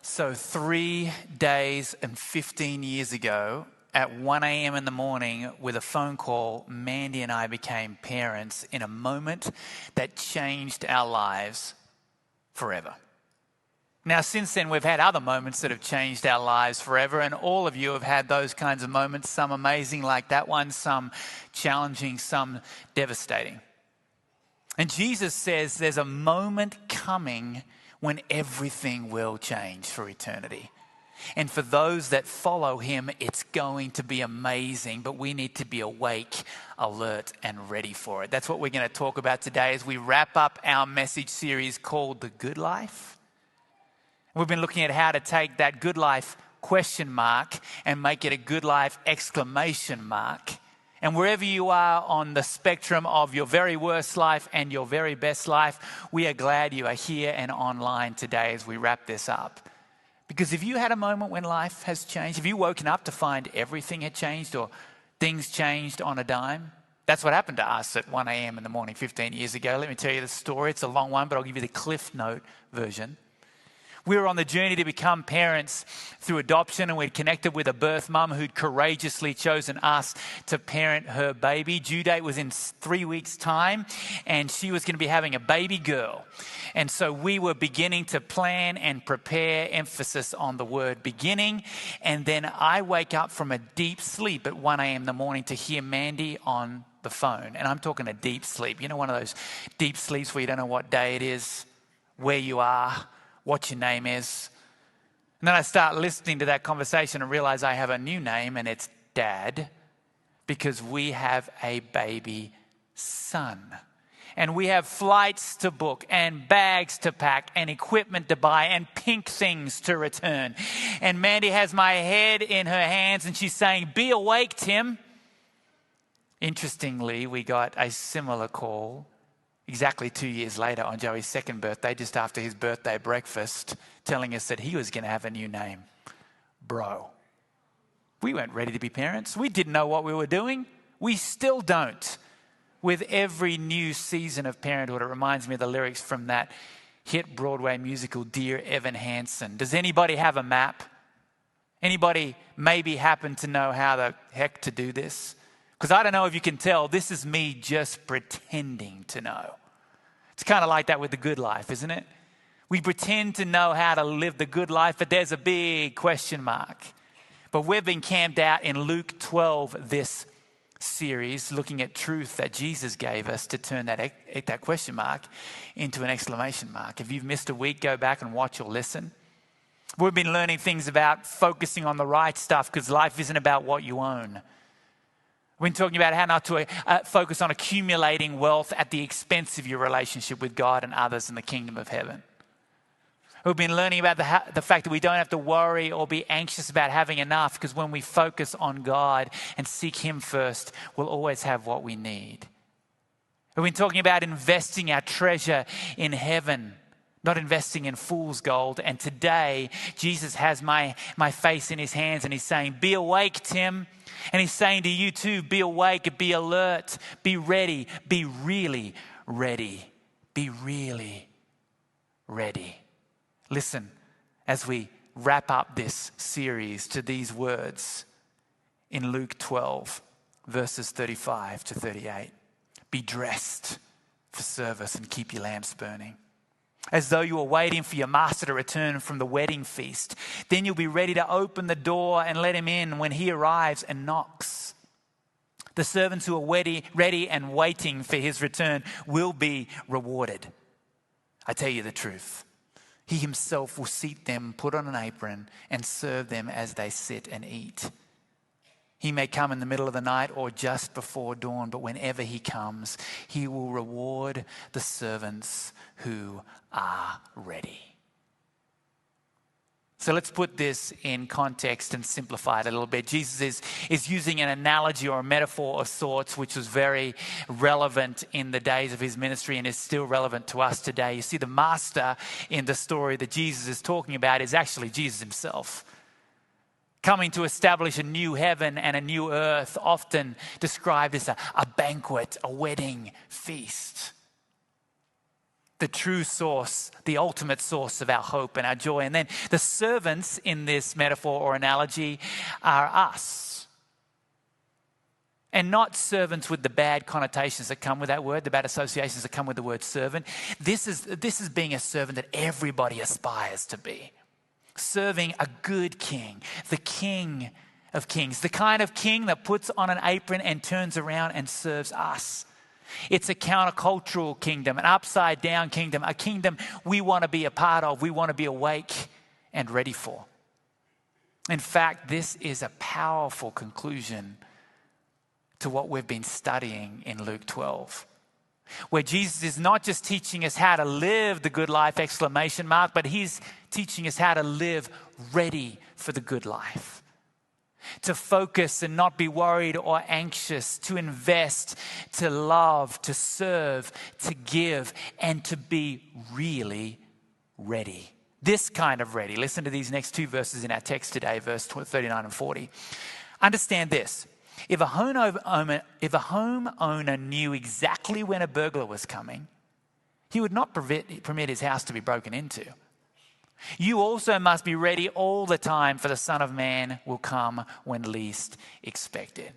So 3 days and 15 years ago, at 1 a.m. in the morning, with a phone call, Mandy and I became parents in a moment that changed our lives forever. Now, since then, we've had other moments that have changed our lives forever, and all of you have had those kinds of moments, some amazing like that one, some challenging, some devastating. And Jesus says there's a moment coming when everything will change for eternity. And for those that follow him, it's going to be amazing, but we need to be awake, alert, and ready for it. That's what we're going to talk about today as we wrap up our message series called The Good Life. We've been looking at how to take that good life question mark and make it a good life exclamation mark. And wherever you are on the spectrum of your very worst life and your very best life, we are glad you are here and online today as we wrap this up. Because if you had a moment when life has changed, have you woken up to find everything had changed or things changed on a dime? That's what happened to us at 1 a.m. in the morning 15 years ago. Let me tell you the story. It's a long one, but I'll give you the Cliff Note version. We were on the journey to become parents through adoption, and we'd connected with a birth mum who'd courageously chosen us to parent her baby. Due date was in 3 weeks' time, and she was going to be having a baby girl. And so we were beginning to plan and prepare, emphasis on the word beginning. And then I wake up from a deep sleep at 1 a.m. in the morning to hear Mandy on the phone. And I'm talking a deep sleep. You know, one of those deep sleeps where you don't know what day it is, where you are, what your name is. And then I start listening to that conversation and realize I have a new name, and it's Dad, because we have a baby son. And we have flights to book and bags to pack and equipment to buy and pink things to return. And Mandy has my head in her hands and she's saying, "Be awake, Tim." Interestingly, we got a similar call exactly 2 years later on Joey's second birthday, just after his birthday breakfast, telling us that he was going to have a new name, Bro. We weren't ready to be parents. We didn't know what we were doing. We still don't. With every new season of parenthood, it reminds me of the lyrics from that hit Broadway musical, Dear Evan Hansen. Does anybody have a map? Anybody maybe happen to know how the heck to do this? Because I don't know if you can tell, this is me just pretending to know. It's kind of like that with the good life, isn't it? We pretend to know how to live the good life, but there's a big question mark. But we've been camped out in Luke 12 this series, looking at truth that Jesus gave us to turn that question mark into an exclamation mark. If you've missed a week, go back and watch or listen. We've been learning things about focusing on the right stuff because life isn't about what you own. We've been talking about how not to focus on accumulating wealth at the expense of your relationship with God and others in the kingdom of heaven. We've been learning about the fact that we don't have to worry or be anxious about having enough, because when we focus on God and seek him first, we'll always have what we need. We've been talking about investing our treasure in heaven, not investing in fool's gold. And today, Jesus has my face in his hands and he's saying, "Be awake, Tim." And he's saying to you too, be awake, be alert, be ready, be really ready. Be really ready. Listen, as we wrap up this series, to these words in Luke 12, verses 35 to 38. Be dressed for service and keep your lamps burning, as though you are waiting for your master to return from the wedding feast. Then you'll be ready to open the door and let him in when he arrives and knocks. The servants who are ready and waiting for his return will be rewarded. I tell you the truth. He himself will seat them, put on an apron, and serve them as they sit and eat. He may come in the middle of the night or just before dawn, but whenever he comes, he will reward the servants who are ready. So let's put this in context and simplify it a little bit. Jesus is using an analogy or a metaphor of sorts, which was very relevant in the days of his ministry and is still relevant to us today. You see, the master in the story that Jesus is talking about is actually Jesus himself, coming to establish a new heaven and a new earth, often described as a banquet, a wedding feast. the true source, the ultimate source of our hope and our joy. And then the servants in this metaphor or analogy are us. And not servants with the bad connotations that come with that word, the bad associations that come with the word servant. This is being a servant that everybody aspires to be. Serving a good king, the King of Kings, the kind of king that puts on an apron and turns around and serves us. It's a countercultural kingdom, an upside down kingdom, a kingdom we want to be a part of, we want to be awake and ready for. In fact, this is a powerful conclusion to what we've been studying in Luke 12, where Jesus is not just teaching us how to live the good life, but he's teaching us how to live ready for the good life. To focus and not be worried or anxious, to invest, to love, to serve, to give, and to be really ready. This kind of ready. Listen to these next two verses in our text today, verse 39 and 40. Understand this. If a homeowner knew exactly when a burglar was coming, he would not permit his house to be broken into. You also must be ready all the time, for the Son of Man will come when least expected.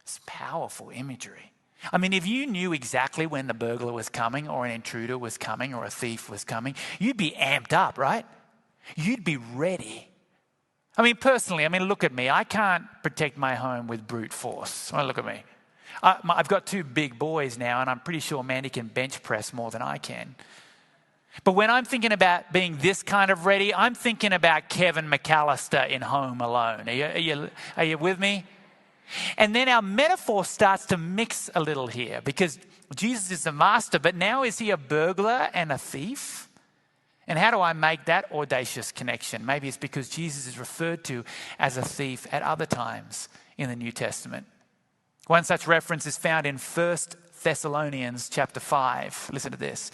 It's powerful imagery. I mean, if you knew exactly when the burglar was coming or an intruder was coming or a thief was coming, you'd be amped up, right? You'd be ready. I mean, personally, look at me. I can't protect my home with brute force. Oh, look at me. I've got two big boys now, and I'm pretty sure Mandy can bench press more than I can. But when I'm thinking about being this kind of ready, I'm thinking about Kevin McAllister in Home Alone. Are you with me? And then our metaphor starts to mix a little here, because Jesus is the master, but now is he a burglar and a thief? And how do I make that audacious connection? Maybe it's because Jesus is referred to as a thief at other times in the New Testament. One such reference is found in 1 Thessalonians chapter 5. Listen to this.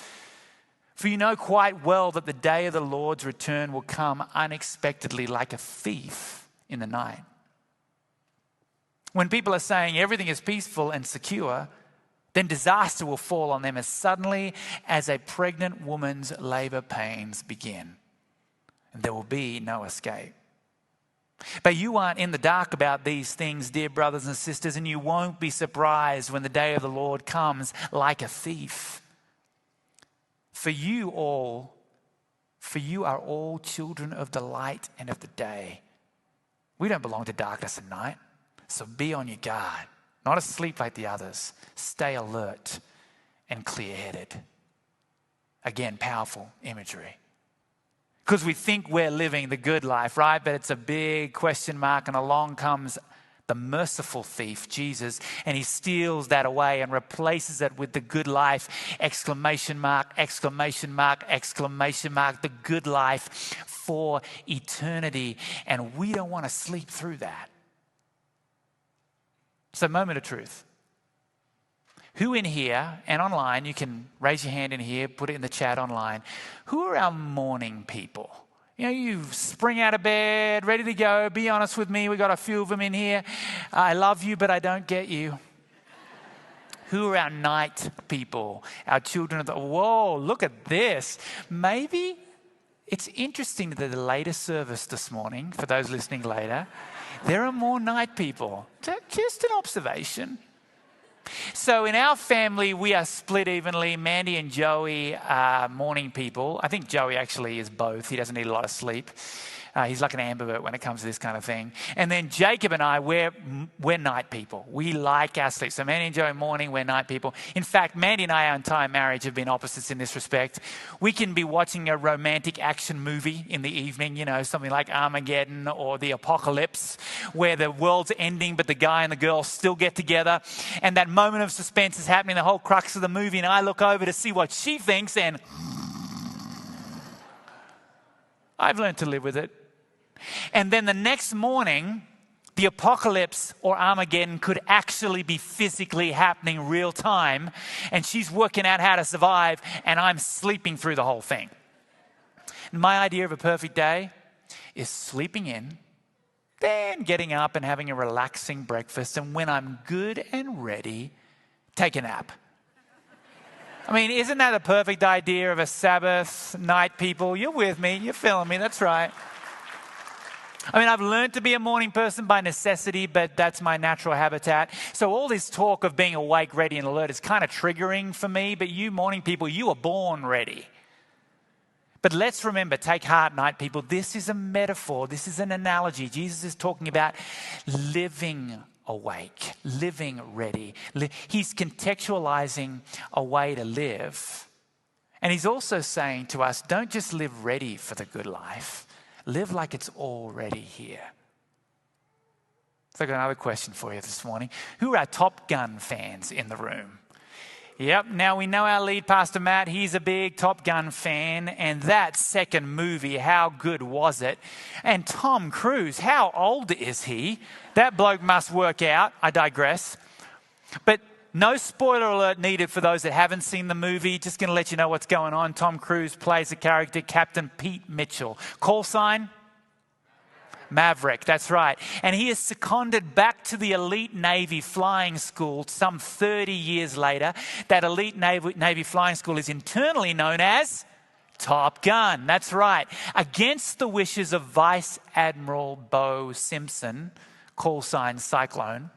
For you know quite well that the day of the Lord's return will come unexpectedly like a thief in the night. When people are saying everything is peaceful and secure, then disaster will fall on them as suddenly as a pregnant woman's labor pains begin. And there will be no escape. But you aren't in the dark about these things, dear brothers and sisters, and you won't be surprised when the day of the Lord comes like a thief. For you are all children of the light and of the day. We don't belong to darkness at night, so be on your guard. Not asleep like the others. Stay alert and clear-headed. Again, powerful imagery. Because we think we're living the good life, right? But it's a big question mark, and along comes the merciful thief, Jesus, and he steals that away and replaces it with the good life, ! The good life for eternity. And we don't want to sleep through that. So, moment of truth. Who in here and online, you can raise your hand in here, put it in the chat online. Who are our morning people? You know, you spring out of bed, ready to go. Be honest with me, we got a few of them in here. I love you, but I don't get you. Who are our night people? Our children of the... Whoa, look at this. Maybe it's interesting that the later service this morning, for those listening later, there are more night people. Just an observation. So in our family, we are split evenly. Mandy and Joey are morning people. I think Joey actually is both. He doesn't need a lot of sleep. He's like an ambivert when it comes to this kind of thing. And then Jacob and I, we're night people. We like our sleep. So Mandy and Joey morning, we're night people. In fact, Mandy and I, our entire marriage, have been opposites in this respect. We can be watching a romantic action movie in the evening, you know, something like Armageddon or the Apocalypse, where the world's ending, but the guy and the girl still get together. And that moment of suspense is happening, the whole crux of the movie. And I look over to see what she thinks, and I've learned to live with it. And then the next morning, the apocalypse or Armageddon could actually be physically happening real time. And she's working out how to survive, and I'm sleeping through the whole thing. My idea of a perfect day is sleeping in, then getting up and having a relaxing breakfast. And when I'm good and ready, take a nap. I mean, isn't that a perfect idea of a Sabbath night, people? You're with me. You're feeling me. That's right. I mean, I've learned to be a morning person by necessity, but that's my natural habitat. So all this talk of being awake, ready, and alert is kind of triggering for me. But you morning people, you are born ready. But let's remember, take heart, night people. This is a metaphor. This is an analogy. Jesus is talking about living awake, living ready. He's contextualizing a way to live. And he's also saying to us, don't just live ready for the good life. Live like it's already here. So I've got another question for you this morning. Who are our Top Gun fans in the room? Yep, now we know our lead pastor Matt, he's a big Top Gun fan, and that second movie, how good was it? And Tom Cruise, how old is he? That bloke must work out. I digress. But no spoiler alert needed for those that haven't seen the movie. Just going to let you know what's going on. Tom Cruise plays the character Captain Pete Mitchell. Call sign? Maverick, that's right. And he is seconded back to the elite Navy flying school some 30 years later. That elite Navy flying school is internally known as Top Gun. That's right. Against the wishes of Vice Admiral Bo Simpson, call sign Cyclone,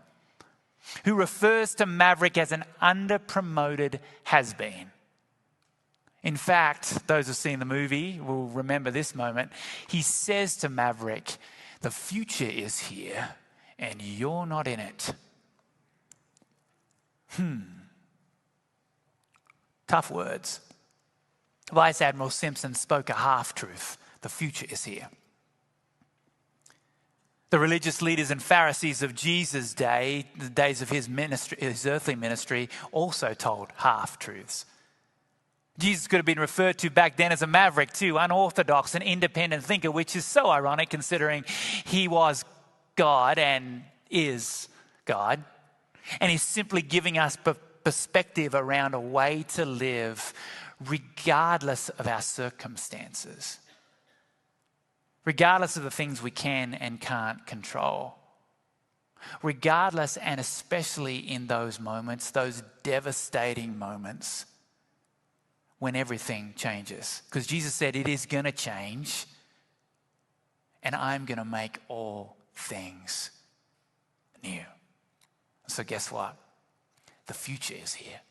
who refers to Maverick as an under-promoted has-been. In fact, those who've seen the movie will remember this moment. He says to Maverick, the future is here and you're not in it. Tough words. Vice Admiral Simpson spoke a half-truth. The future is here. The religious leaders and Pharisees of Jesus' day, the days of his ministry, his earthly ministry, also told half-truths. Jesus could have been referred to back then as a maverick too, unorthodox and independent thinker, which is so ironic considering he was God and is God. And he's simply giving us perspective around a way to live regardless of our circumstances. Regardless of the things we can and can't control. Regardless and especially in those moments, those devastating moments when everything changes. Because Jesus said it is going to change and I'm going to make all things new. So guess what? The future is here.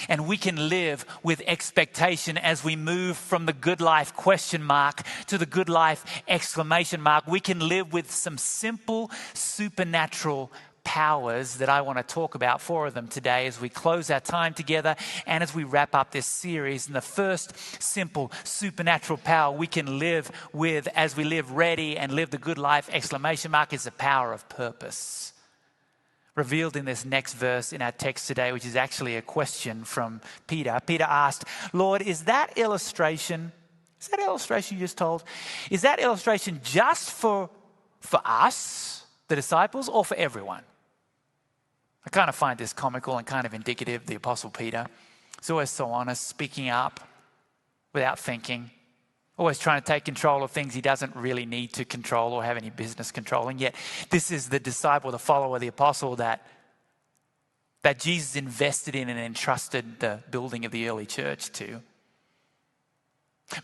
And we can live with expectation as we move from the good life question mark to the good life exclamation mark. We can live with some simple supernatural powers that I want to talk about, 4 of them today as we close our time together and as we wrap up this series. And the first simple supernatural power we can live with as we live ready and live the good life exclamation mark is the power of purpose. Revealed in this next verse in our text today, which is actually a question from Peter. Peter asked, Lord, is that illustration you just told, is that illustration just for us, the disciples, or for everyone? I kind of find this comical and kind of indicative of the Apostle Peter. He's always so honest, speaking up without thinking. Always trying to take control of things he doesn't really need to control or have any business controlling. Yet this is the disciple, the follower, the apostle that Jesus invested in and entrusted the building of the early church to.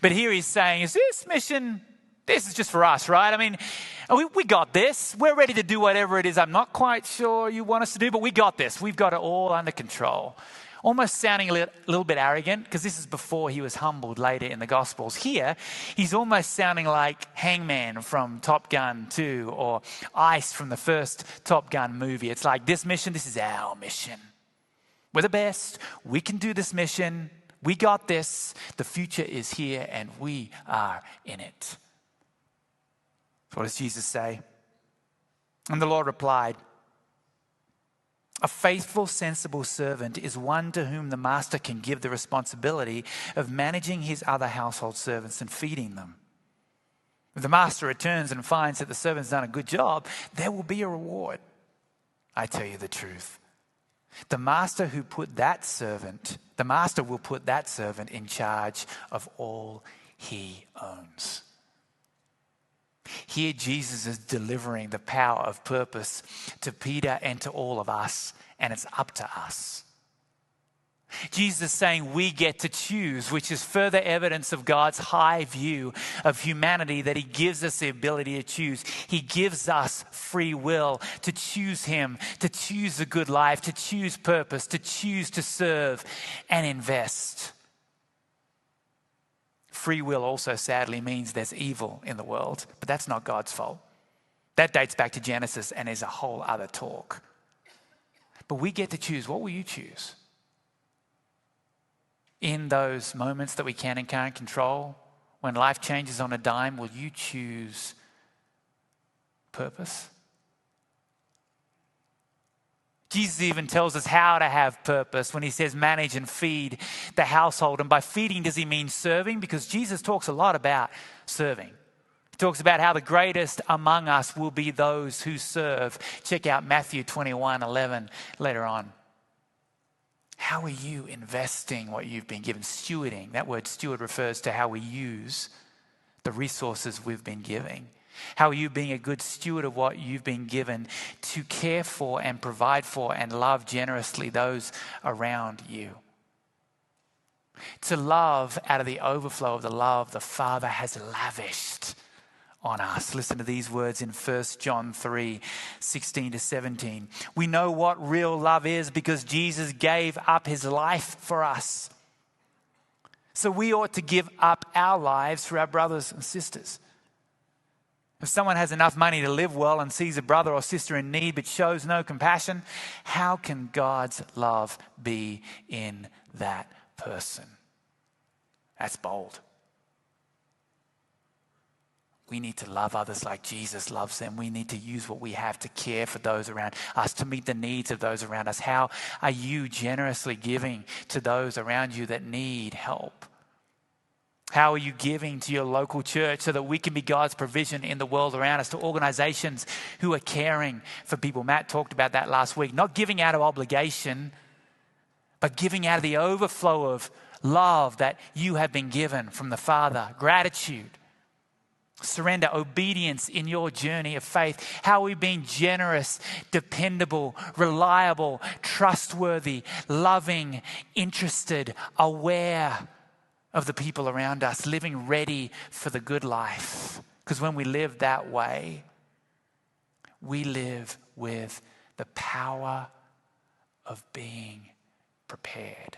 But here he's saying, is this mission, this is just for us, right? I mean, we got this. We're ready to do whatever it is. I'm not quite sure you want us to do, but we got this. We've got it all under control. Almost sounding a little bit arrogant, because this is before he was humbled later in the Gospels. Here, he's almost sounding like Hangman from Top Gun 2 or Ice from the first Top Gun movie. It's like, this mission, this is our mission. We're the best. We can do this mission. We got this. The future is here and we are in it. So what does Jesus say? And the Lord replied, a faithful, sensible servant is one to whom the master can give the responsibility of managing his other household servants and feeding them. If the master returns and finds that the servant's done a good job, there will be a reward. I tell you the truth. The master will put that servant in charge of all he owns. Here Jesus is delivering the power of purpose to Peter and to all of us, and it's up to us. Jesus is saying we get to choose, which is further evidence of God's high view of humanity, that he gives us the ability to choose. He gives us free will to choose him, to choose a good life, to choose purpose, to choose to serve and invest. Free will also sadly means there's evil in the world, but that's not God's fault. That dates back to Genesis and is a whole other talk. But we get to choose. What will you choose? In those moments that we can and can't control, when life changes on a dime, will you choose purpose? Jesus even tells us how to have purpose when he says manage and feed the household. And by feeding, does he mean serving? Because Jesus talks a lot about serving. He talks about how the greatest among us will be those who serve. Check out Matthew 21:11 later on. How are you investing what you've been given? Stewarding. That word steward refers to how we use the resources we've been giving. How are you being a good steward of what you've been given to care for and provide for and love generously those around you? To love out of the overflow of the love the Father has lavished on us. Listen to these words in 1 John 3:16-17. We know what real love is because Jesus gave up his life for us. So we ought to give up our lives for our brothers and sisters. If someone has enough money to live well and sees a brother or sister in need but shows no compassion, how can God's love be in that person? That's bold. We need to love others like Jesus loves them. We need to use what we have to care for those around us, to meet the needs of those around us. How are you generously giving to those around you that need help? How are you giving to your local church so that we can be God's provision in the world around us, to organizations who are caring for people? Matt talked about that last week. Not giving out of obligation, but giving out of the overflow of love that you have been given from the Father. Gratitude. Surrender, obedience in your journey of faith. How are we being generous, dependable, reliable, trustworthy, loving, interested, aware of the people around us, living ready for the good life? Because when we live that way, we live with the power of being prepared.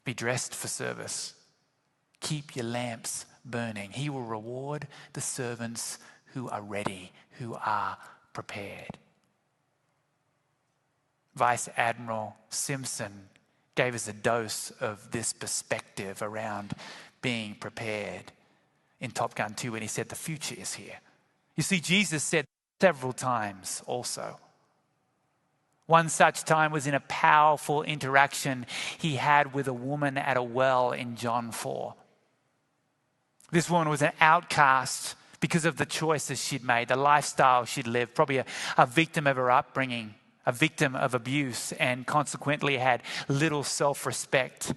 Be dressed for service. Keep your lamps burning. He will reward the servants who are ready, who are prepared. Vice Admiral Simpson gave us a dose of this perspective around being prepared in Top Gun 2 when he said the future is here. You see, Jesus said several times also. One such time was in a powerful interaction he had with a woman at a well in John 4. This woman was an outcast because of the choices she'd made, the lifestyle she'd lived, probably a victim of her upbringing, a victim of abuse, and consequently had little self-respect,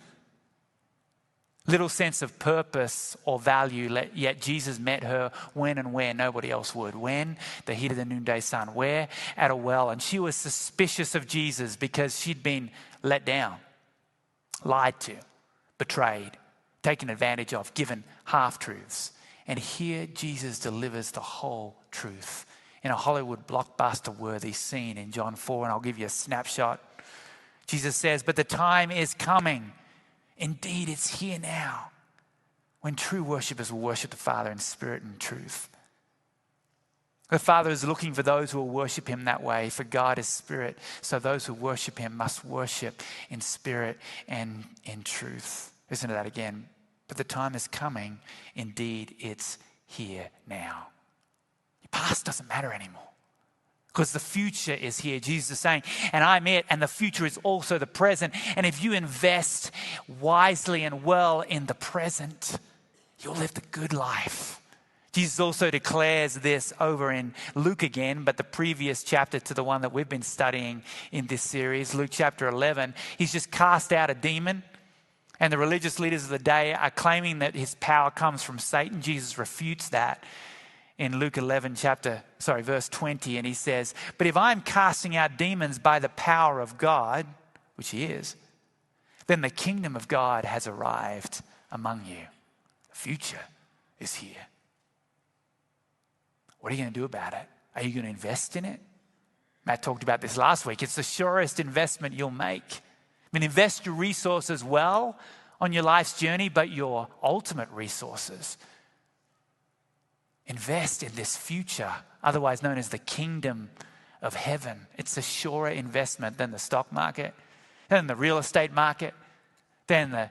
little sense of purpose or value. Yet Jesus met her when and where nobody else would. When? The heat of the noonday sun. Where? At a well. And she was suspicious of Jesus because she'd been let down, lied to, betrayed, taken advantage of, given half-truths. And here Jesus delivers the whole truth in a Hollywood blockbuster-worthy scene in John 4, and I'll give you a snapshot. Jesus says, "But the time is coming. Indeed, it's here now, when true worshippers will worship the Father in spirit and truth." The Father is looking for those who will worship him that way, for God is spirit. So those who worship him must worship in spirit and in truth. Listen to that again. But the time is coming. Indeed, it's here now. The past doesn't matter anymore because the future is here. Jesus is saying, and I'm it, and the future is also the present. And if you invest wisely and well in the present, you'll live the good life. Jesus also declares this over in Luke again, but the previous chapter to the one that we've been studying in this series, Luke chapter 11. He's just cast out a demon. And the religious leaders of the day are claiming that his power comes from Satan. Jesus refutes that in Luke 11 verse 20. And he says, "But if I'm casting out demons by the power of God, which he is, then the kingdom of God has arrived among you. The future is here. What are you going to do about it? Are you going to invest in it? Matt talked about this last week. It's the surest investment you'll make. I mean, invest your resources well on your life's journey, but your ultimate resources. Invest in this future, otherwise known as the kingdom of heaven. It's a surer investment than the stock market, than the real estate market, than the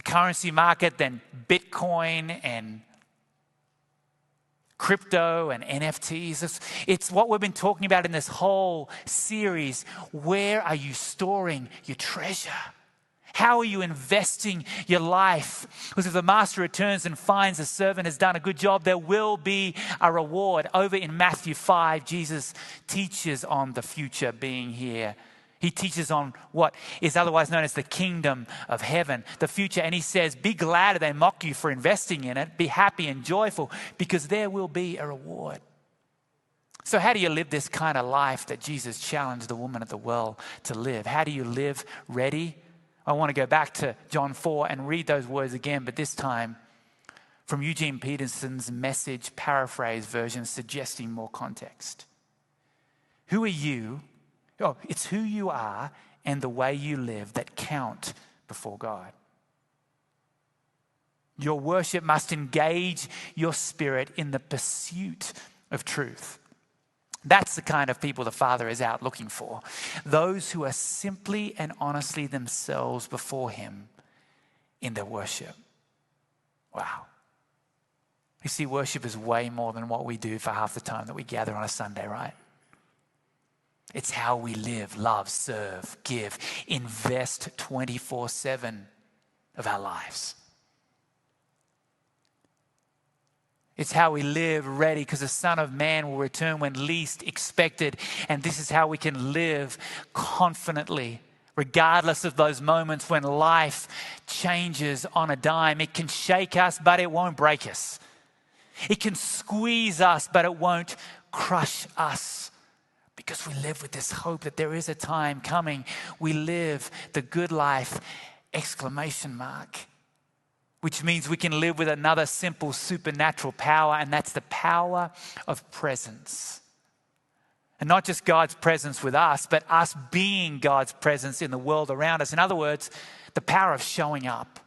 currency market, than Bitcoin and crypto and NFTs. It's what we've been talking about in this whole series. Where are you storing your treasure? How are you investing your life? Because if the master returns and finds the servant has done a good job, there will be a reward. Over in Matthew 5, Jesus teaches on the future being here. He teaches on what is otherwise known as the kingdom of heaven, the future. And he says, be glad if they mock you for investing in it. Be happy and joyful because there will be a reward. So how do you live this kind of life that Jesus challenged the woman at the well to live? How do you live ready? I want to go back to John 4 and read those words again, but this time from Eugene Peterson's Message paraphrase version, suggesting more context. Who are you? Oh, it's who you are and the way you live that count before God. Your worship must engage your spirit in the pursuit of truth. That's the kind of people the Father is out looking for. Those who are simply and honestly themselves before him in their worship. Wow. You see, worship is way more than what we do for half the time that we gather on a Sunday, right? It's how we live, love, serve, give, invest 24/7 of our lives. It's how we live ready because the Son of Man will return when least expected. And this is how we can live confidently, regardless of those moments when life changes on a dime. It can shake us, but it won't break us. It can squeeze us, but it won't crush us. Because we live with this hope that there is a time coming. We live the good life, ! Which means we can live with another simple supernatural power, and that's the power of presence. And not just God's presence with us, but us being God's presence in the world around us. In other words, the power of showing up.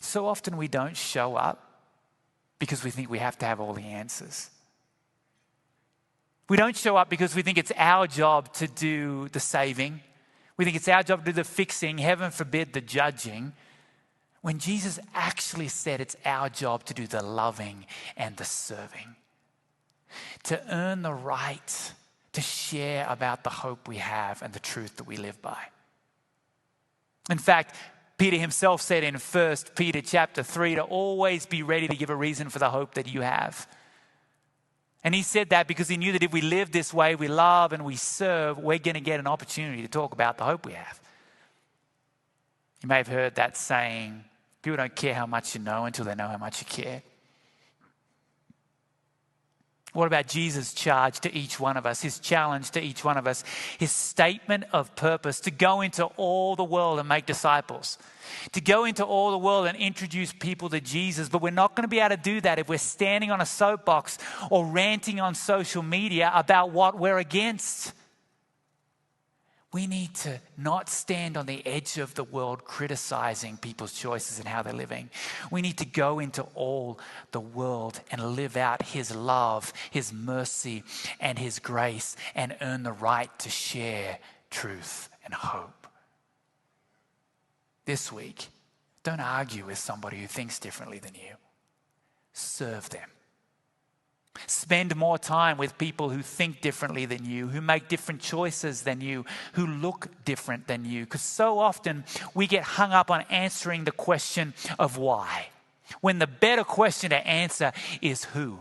So often we don't show up because we think we have to have all the answers. We don't show up because we think it's our job to do the saving. We think it's our job to do the fixing, heaven forbid the judging. When Jesus actually said it's our job to do the loving and the serving. To earn the right to share about the hope we have and the truth that we live by. In fact, Peter himself said in 1 Peter chapter 3 to always be ready to give a reason for the hope that you have. And he said that because he knew that if we live this way, we love and we serve, we're going to get an opportunity to talk about the hope we have. You may have heard that saying, people don't care how much you know until they know how much you care. What about Jesus' charge to each one of us, his challenge to each one of us, his statement of purpose to go into all the world and make disciples, to go into all the world and introduce people to Jesus. But we're not going to be able to do that if we're standing on a soapbox or ranting on social media about what we're against. We need to not stand on the edge of the world criticizing people's choices and how they're living. We need to go into all the world and live out his love, his mercy, and his grace and earn the right to share truth and hope. This week, don't argue with somebody who thinks differently than you. Serve them. Spend more time with people who think differently than you, who make different choices than you, who look different than you. Because so often we get hung up on answering the question of why, when the better question to answer is who.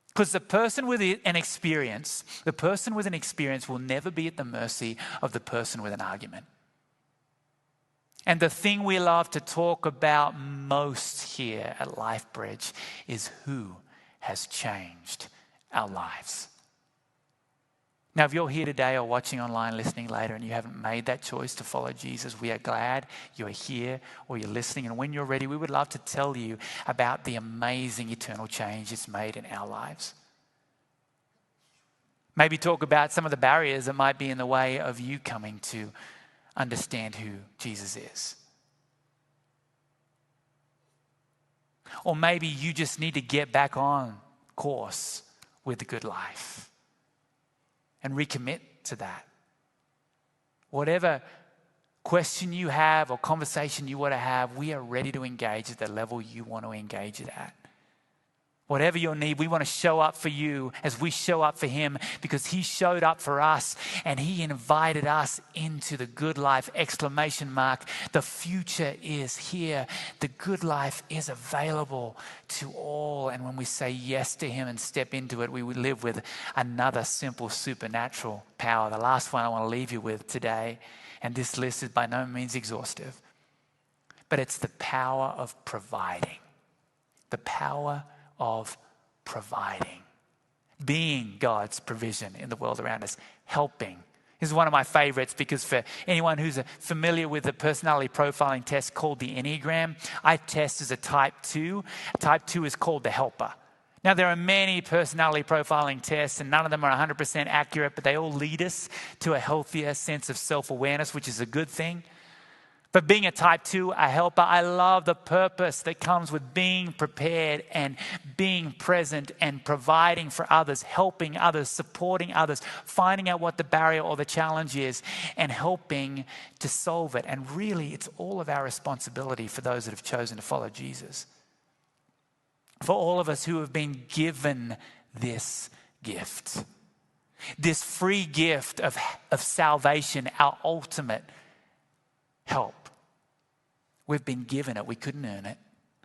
Because the person with an experience will never be at the mercy of the person with an argument. And the thing we love to talk about most here at LifeBridge is who has changed our lives. Now, if you're here today or watching online, listening later, and you haven't made that choice to follow Jesus, we are glad you're here or you're listening. And when you're ready, we would love to tell you about the amazing eternal change it's made in our lives. Maybe talk about some of the barriers that might be in the way of you coming to understand who Jesus is. Or maybe you just need to get back on course with the good life and recommit to that. Whatever question you have or conversation you want to have, we are ready to engage at the level you want to engage it at. Whatever your need, we want to show up for you as we show up for him, because he showed up for us and he invited us into the good life, ! The future is here. The good life is available to all. And when we say yes to him and step into it, we will live with another simple supernatural power. The last one I want to leave you with today, and this list is by no means exhaustive, but it's the power of providing. The power of providing, being God's provision in the world around us, helping. This is one of my favorites, because for anyone who's familiar with the personality profiling test called the Enneagram, I test as a type 2. Type 2 is called the helper. Now, there are many personality profiling tests, and none of them are 100% accurate, but they all lead us to a healthier sense of self-awareness, which is a good thing. But being a type 2, a helper, I love the purpose that comes with being prepared and being present and providing for others, helping others, supporting others, finding out what the barrier or the challenge is and helping to solve it. And really, it's all of our responsibility for those that have chosen to follow Jesus. For all of us who have been given this gift, this free gift of salvation, our ultimate help. We've been given it. We couldn't earn it.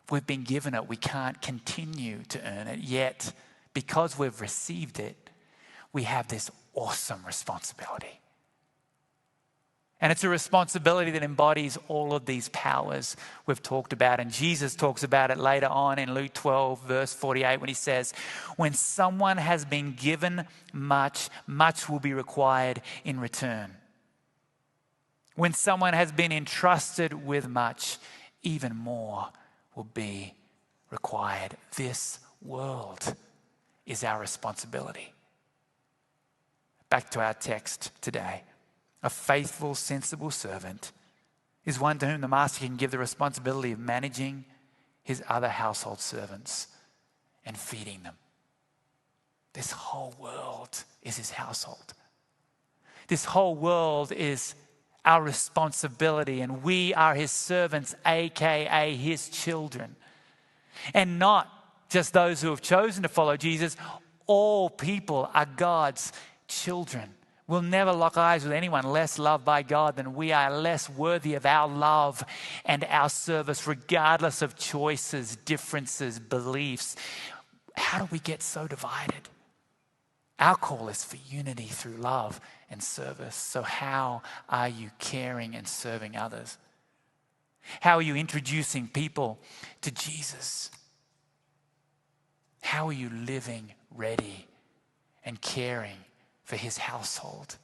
We've been given it. We can't continue to earn it. Yet, because we've received it, we have this awesome responsibility. And it's a responsibility that embodies all of these powers we've talked about. And Jesus talks about it later on in Luke 12, verse 48, when he says, when someone has been given much, much will be required in return. When someone has been entrusted with much, even more will be required. This world is our responsibility. Back to our text today. A faithful, sensible servant is one to whom the master can give the responsibility of managing his other household servants and feeding them. This whole world is his household. This whole world is our responsibility, and we are his servants, aka his children. And not just those who have chosen to follow Jesus. All people are God's children. We'll never lock eyes with anyone less loved by God than we are, less worthy of our love and our service, regardless of choices, differences, beliefs. How do we get so divided? Our call is for unity through love and service. So how are you caring and serving others? How are you introducing people to Jesus? How are you living ready and caring for his household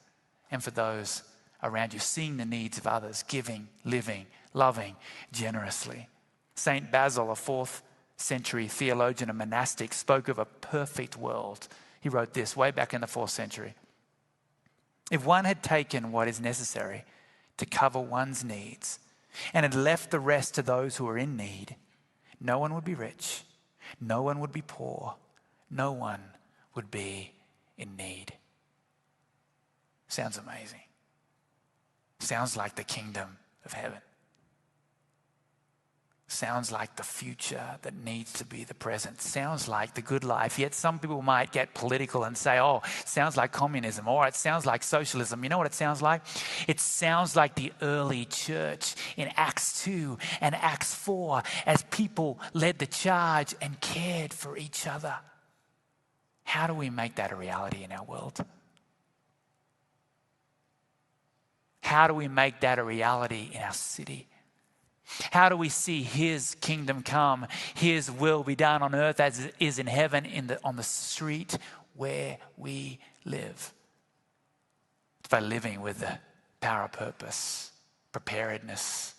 and for those around you, seeing the needs of others, giving, living, loving generously? Saint Basil, a 4th century theologian and monastic, spoke of a perfect world. He wrote this way back in the 4th century. If one had taken what is necessary to cover one's needs and had left the rest to those who are in need, no one would be rich, no one would be poor, no one would be in need. Sounds amazing. Sounds like the kingdom of heaven. Sounds like the future that needs to be the present. Sounds like the good life. Yet some people might get political and say, oh, sounds like communism, or it sounds like socialism. You know what it sounds like? It sounds like the early church in Acts 2 and Acts 4 as people led the charge and cared for each other. How do we make that a reality in our world? How do we make that a reality in our city? How do we see his kingdom come, his will be done on earth as it is in heaven, on the street where we live? It's by living with the power of purpose, preparedness,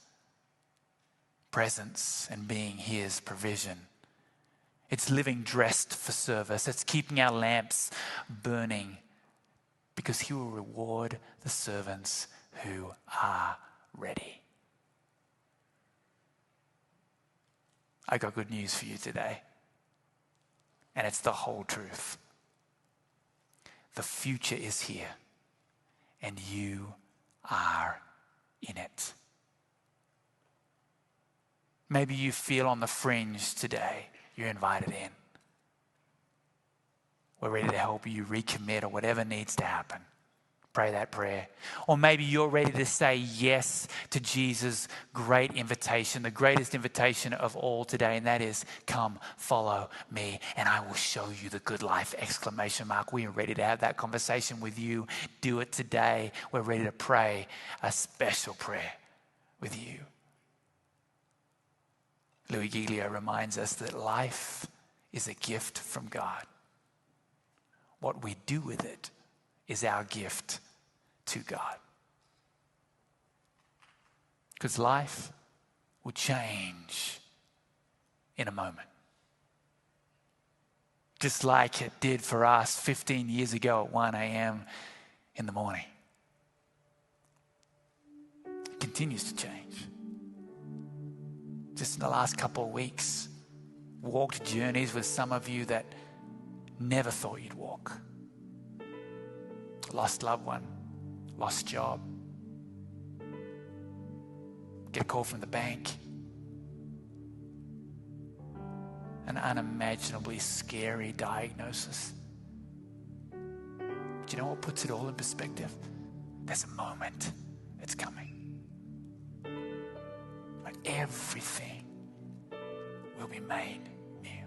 presence, and being his provision. It's living dressed for service. It's keeping our lamps burning because he will reward the servants who are ready. I got good news for you today, and it's the whole truth. The future is here, and you are in it. Maybe you feel on the fringe today. You're invited in. We're ready to help you recommit or whatever needs to happen. Pray that prayer. Or maybe you're ready to say yes to Jesus' great invitation, the greatest invitation of all today, and that is, come, follow me, and I will show you the good life, ! We are ready to have that conversation with you. Do it today. We're ready to pray a special prayer with you. Louis Giglio reminds us that life is a gift from God. What we do with it is our gift to God. Because life will change in a moment. Just like it did for us 15 years ago at 1 a.m. in the morning. It continues to change. Just in the last couple of weeks, walked journeys with some of you that never thought you'd walk. Lost loved one, lost job, get a call from the bank, an unimaginably scary diagnosis. But you know what puts it all in perspective? There's a moment that's coming. But everything will be made new.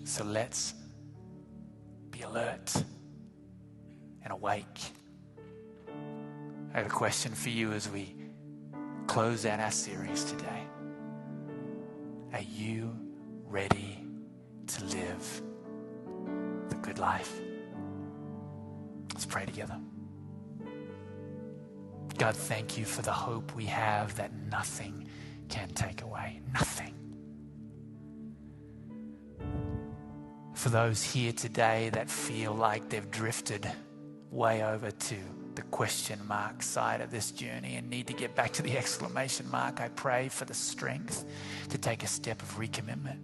So let's be alert and awake. I have a question for you as we close out our series today. Are you ready to live the good life? Let's pray together. God, thank you for the hope we have that nothing can take away. Nothing. For those here today that feel like they've drifted way over to the question mark side of this journey and need to get back to the exclamation mark, I pray for the strength to take a step of recommitment.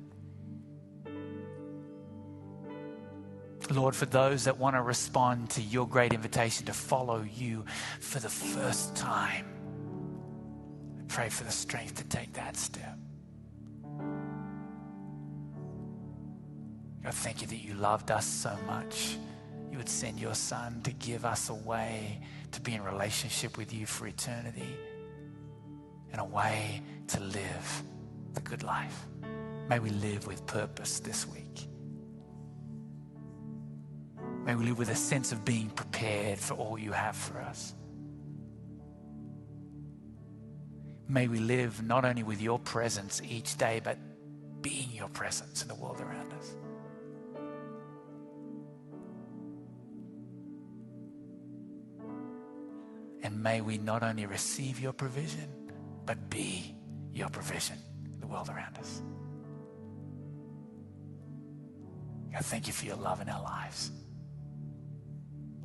Lord, for those that want to respond to your great invitation to follow you for the first time, I pray for the strength to take that step. God, thank you that you loved us so much. You would send your son to give us a way to be in relationship with you for eternity and a way to live the good life. May we live with purpose this week. May we live with a sense of being prepared for all you have for us. May we live not only with your presence each day, but being your presence in the world around us. And may we not only receive your provision, but be your provision in the world around us. God, thank you for your love in our lives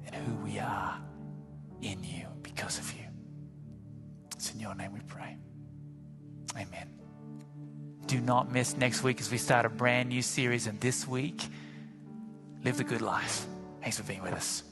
and who we are in you because of you. It's in your name we pray. Amen. Do not miss next week as we start a brand new series. And this week, live the good life. Thanks for being with us.